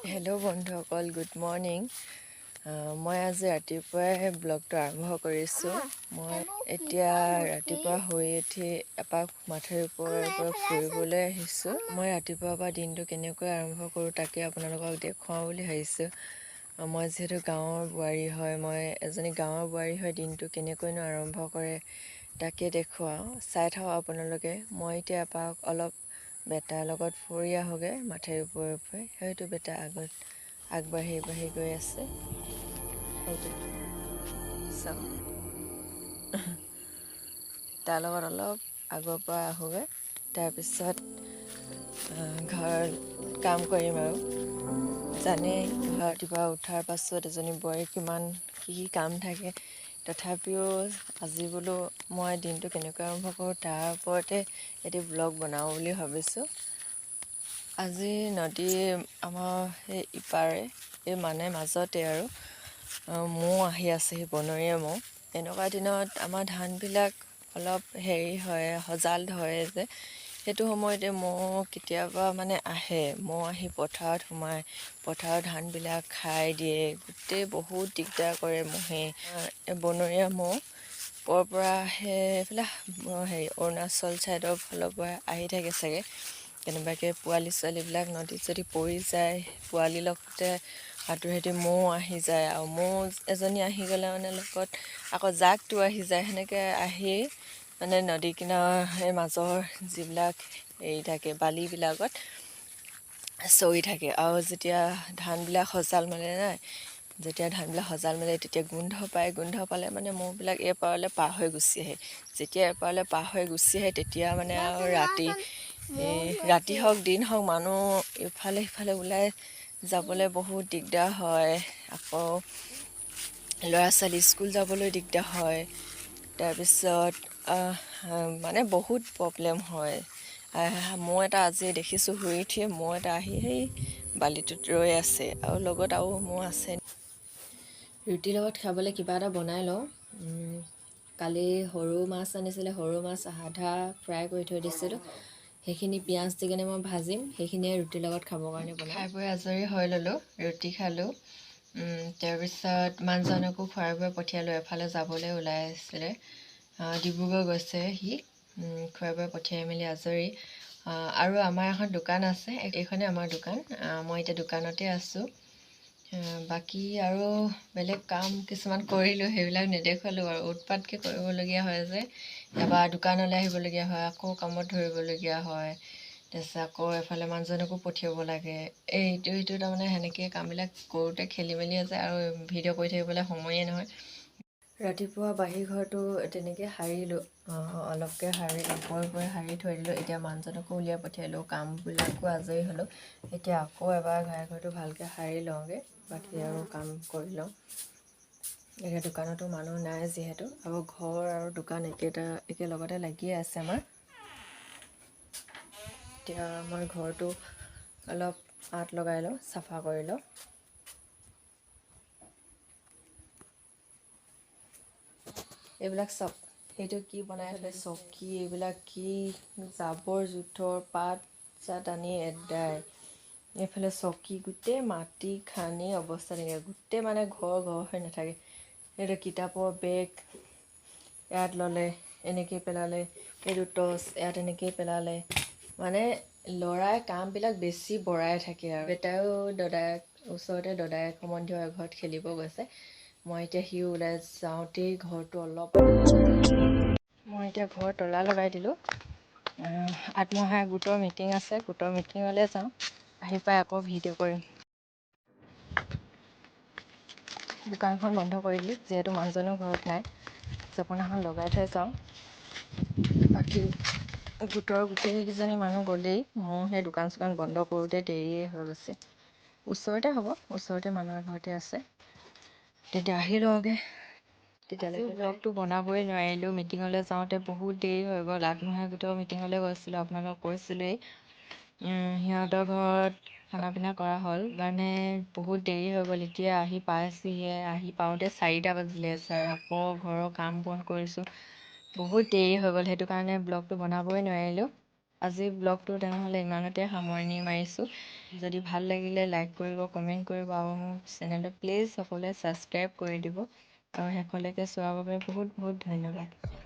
Hello' বন্ধুসকল, good morning. মই আজি ৰাতিপুৱাই ব্লগটো আৰম্ভ কৰিছোঁ। মই এতিয়া ৰাতিপুৱা শুই উঠি এপাক মাথাউৰিৰ ওপৰে ফুৰিবলৈ আহিছোঁ। মই ৰাতিপুৱাৰ পৰা দিনটো কেনেকৈ আৰম্ভ কৰোঁ তাকে আপোনালোকক দেখুৱাওঁ বুলি ভাবিছোঁ। মই যিহেতু গাঁৱৰ বোৱাৰী হয়, মই এজনী গাঁৱৰ বোৱাৰী হয়, দিনটো কেনেকৈনো আৰম্ভ কৰে তাকে দেখুৱাওঁ। চাই থাকক আপোনালোকে। মই এতিয়া এপাক অলপ বেটাৰ লগত ফুৰি আহোঁগৈ মাথাউৰিৰ ওপৰে হয়তো বেটা আগবাঢ়ি গৈ আছে। সেইটো চাওক, তাৰ লগত অলপ আগৰ পৰা আহোঁগৈ, তাৰপিছত ঘৰ কাম কৰিম আৰু। জানেই ৰাতিপুৱা উঠাৰ পাছত এজনী বোৱাৰীৰ কিমান কি কাম থাকে, তথাপিও আজি বোলো মই দিনটো কেনেকৈ আৰম্ভ কৰোঁ তাৰ ওপৰতে এটি ব্লগ বনাওঁ বুলি ভাবিছোঁ। আজি নদী আমাৰ সেই ইপাৰে মানে মাজতে আৰু মৌ আহি আছেহি, বনৰীয়া মৌ। এনেকুৱা দিনত আমাৰ ধানবিলাক অলপ হেৰি হয়, সজাল ধৰে যে, সেইটো সময়তে মৌ কেতিয়াবা মানে আহে। মৌ আহি পথাৰত সোমাই পথাৰৰ ধানবিলাক খাই দিয়ে, গোটেই বহুত দিগদাৰ কৰে মহে। বনৰীয়া মৌ ক'ৰ পৰা আহে, এইফালে অৰুণাচল ছাইডৰ ফালৰ পৰা আহি থাকে চাগে। কেনেবাকৈ পোৱালি ছোৱালীবিলাক নদীত যদি পৰি যায়, পোৱালিৰ লগতে সাঁতোৰেদি মৌ আহি যায়, আৰু মৌ এজনী আহি গ'লে মানে লগত আকৌ জাকটো আহি যায়। সেনেকৈ আহি মানে নদী কিনাৰৰ সেই মাজৰ যিবিলাক হেৰি থাকে বালিবিলাকত চৰি থাকে। আৰু যেতিয়া ধানবিলাক সজাল মেলে নাই, যেতিয়া ধানবিলাক সজাল মেলে তেতিয়া গোন্ধ পায়। গোন্ধ পালে মানে মৌবিলাক এপাৰলৈ পাৰ হৈ গুচি আহে। যেতিয়া এপাৰলৈ পাৰ হৈ গুচি আহে তেতিয়া মানে আৰু ৰাতি হওক দিন হওক মানুহ ইফালে সিফালে ওলাই যাবলৈ বহুত দিগদাৰ হয়। আকৌ ল'ৰা ছোৱালী স্কুল যাবলৈ দিগদাৰ হয়। তাৰপিছত মানে বহুত প্ৰব্লেম হয়। মৌ এটা আজি দেখিছোঁ শুই উঠিয়ে মৌ এটা আহি সেই বালিটোত ৰৈ আছে, আৰু লগত আৰু মৌ আছে। ৰুটিৰ লগত খাবলৈ কিবা এটা বনাই লওঁ। কালি সৰু মাছ আনিছিলে, সৰু মাছ আধা ফ্ৰাই কৰি থৈ দিছিলোঁ। সেইখিনি পিঁয়াজ দি কিনে মই ভাজিম, সেইখিনিয়ে ৰুটিৰ লগত খাবৰ কাৰণে বনাই। খাই বৈ আজৰি হৈ ল'লোঁ, ৰুটি খালোঁ। তাৰপিছত মানুহজনকো খুৱাই বুৱাই পঠিয়ালোঁ। এফালে যাবলৈ ওলাই আছিলে, ডিব্ৰুগড় গৈছে সি। খুৱাই বুৱাই পঠিয়াই মেলি আজৰি। আৰু আমাৰ এখন দোকান আছে, এইখনে আমাৰ দোকান। মই এতিয়া দোকানতে আছোঁ। বাকী আৰু বেলেগ কাম কিছুমান কৰিলোঁ, সেইবিলাক নেদেখুৱালোঁ আৰু। উৎপাতকৈ কৰিবলগীয়া হয় যে, এবাৰ দোকানলৈ আহিবলগীয়া হয়, আকৌ কামত ধৰিবলগীয়া হয়। তাৰপিছত আকৌ এফালে মানুহজনকো পঠিয়াব লাগে। ইটো তাৰমানে সেনেকৈ কামবিলাক কৰোঁতে খেলি মেলি আছে, আৰু ভিডিঅ' কৰি থাকিবলৈ সময়ে নহয়। ৰাতিপুৱা বাহিৰ ঘৰটো তেনেকৈ সাৰিলোঁ, অলপকৈ ওপৰে সাৰি থৈ দিলোঁ। এতিয়া মানুহজনকো উলিয়াই পঠিয়ালোঁ, কামবিলাকো আজৰি হ'লোঁ। এতিয়া আকৌ এবাৰ ঘৰটো ভালকৈ সাৰি লওঁগৈ, বাকী আৰু কাম কৰি লওঁ। এতিয়া দোকানতো মানুহ নাই যিহেতু, আকৌ ঘৰ আৰু দোকান একেলগতে লাগিয়ে আছে আমাৰ। এতিয়া মই ঘৰটো অলপ আঁত লগাই লওঁ, চাফা কৰি লওঁ। এইবিলাক চাওক, সেইটো কি বনাই থলে চকী, এইবিলাক কি জাবৰ জোঁথৰ পাত চাত আনি এদাই। এইফালে চকী গোটেই মাটি খানি অৱস্থা নাইকিয়া, গোটেই মানে ঘৰ হৈ নাথাকে। এইটো কিতাপৰ বেগ ইয়াত ল'লে, এনেকৈ পেলালে। এইটো টৰ্চ ইয়াত এনেকৈ পেলালে। মানে ল'ৰাই কামবিলাক বেছি বঢ়াই থাকে আৰু। বেটাইও ওচৰতে দদায়েক সম্বন্ধীয় এঘৰত খেলিব গৈছে। মই এতিয়া সি ওলাই যাওঁতেই ঘৰটো মই এতিয়া ঘৰ তলা লগাই দিলোঁ। আত্মসহায়ক গোটৰ মিটিং আছে, গোটৰ মিটিঙলৈ যাওঁ। আহি পাই আকৌ ভিডিঅ' কৰিম। দোকানখন বন্ধ কৰিলোঁ, যিহেতু মানুহজনো ঘৰত নাই। জপনাখন লগাই থৈ যাওঁ। বাকী গোটৰ গোটেইকেইজনী মানুহ গ'লেই, মোৰ সেই দোকান চোকান বন্ধ কৰোঁতে দেৰিয়ে হৈ গৈছে। ওচৰতে হ'ব, ওচৰতে মানুহৰ ঘৰতে আছে। তেতিয়া আহি লওঁগৈ। তেতিয়ালৈকে ব্লগটো বনাবই নোৱাৰিলোঁ, মিটিঙলৈ যাওঁতে বহুত দেৰি হৈ গ'ল। আত্মসহায়ক গোটৰ মিটিঙলৈ গৈছিলোঁ, আপোনালোকক কৈছিলোঁৱেই। সিহঁতৰ ঘৰত খানা পিনা কৰা হ'ল কাৰণে বহুত দেৰি হৈ গ'ল। এতিয়া আহি পাইছোঁহিহে, আহি পাওঁতে 4টা বাজিলে। আকৌ ঘৰৰ কাম বন কৰিছোঁ, বহুত দেৰি হৈ গ'ল। সেইটো কাৰণে ব্লগটো বনাবই নোৱাৰিলোঁ। আজি ব্লগটো তেনেহ'লে ইমানতে সামৰণি মাৰিছোঁ। যদি ভাল লাগিলে লাইক কৰিব, কমেণ্ট কৰিব আৰু মোৰ চেনেলটো প্লিজ সকলোৱে ছাবস্ক্ৰাইব কৰি দিব আৰু শেষলৈকে চোৱাৰ বাবে বহুত বহুত ধন্যবাদ।